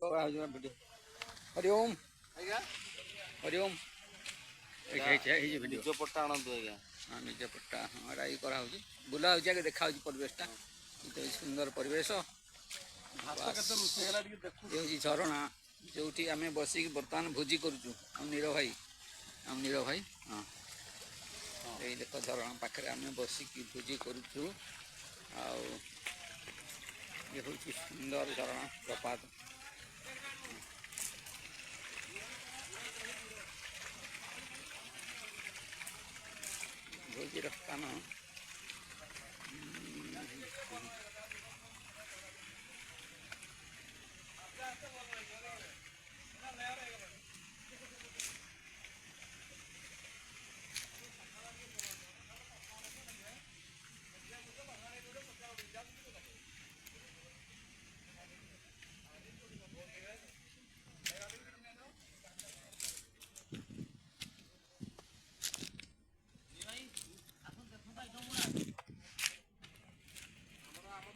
video Hariom आज्ञा हरिओम निज पट्टा आणतु आज्ञा हाँ निज पट्टा हाँ एटा करा बुला हो देखा परिवेशटा सुंदर परिवेश ये झरणा जो आम बसिक बर्तमान भोजी करुचु नीर भाई हाँ ये देख झरणा पाखे आम बसिक भोजी करुचु ये हूँ सुंदर झरणा प्रपात भोजी स्थान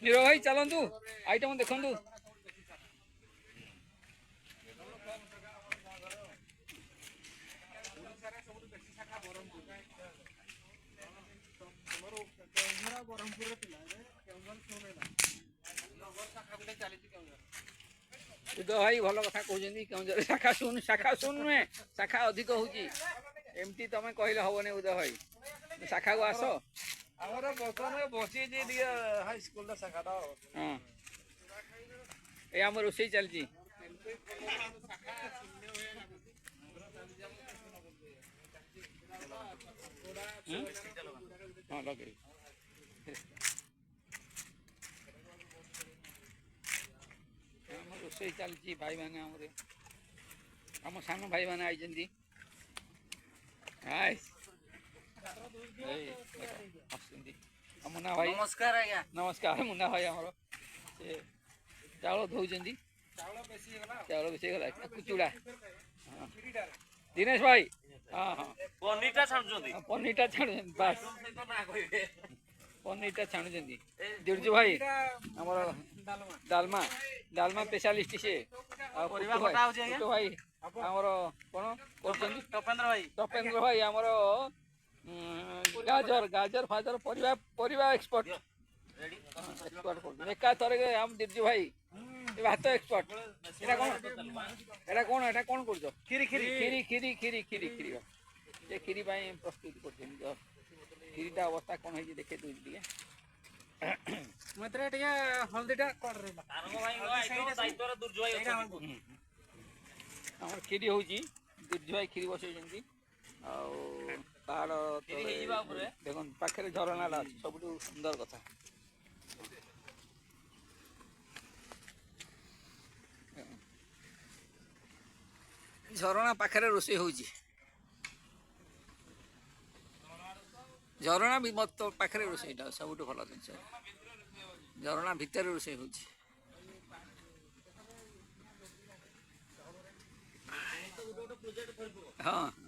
नीर भाई चलतु आइटम देखु उदय भाई भल कथा कहते शाखा शून नुहे शाखा अधिक होमती तुम कहले हेनी उदय भाई शाखा को आस हाई स्कूल शाखा हाँ ये आम रोसे चलती हाँ लगे रोसे चलती भाई मैंने आम सान भाई मैंने आई मुन्ना भाई नमस्कार आज्ञा नमस्कार मुन्ना भाई आमर से चाउल धोचन चाउल बेसी गला चूड़ा दिनेश भाई हाँ हाँ पनीरटा छाणुछंती पनीरटा छाणु बस पनीरटा छाणुछंती दिर्जु भाई आमर डालमा डालमा स्पेशलिस्ट से भाई आमर कौन कर टपेन्द्र भाई आमर गाजर गाजर फाजर परिवा एक्सपर्ट एका थरे हम दिर्जु भाई भात एक्सपर्ट एटा कौन कर खीरी खीरी खीरी खीरी खीरी खीरी खीरी ये खीरी प्रस्तुत कर खीरीटा अवस्था कौन है देखे दूसरी हल्दीटा खीरी हूँ दुर्जु भाई खीरी बसई पहाड़ देख पाखे झरणा सब सुंदर कथा झरणा पाखे रोषे हो झरणा भी मत पाखे रोषे सब भल जिन झरणा भितर रोषे हो हाँ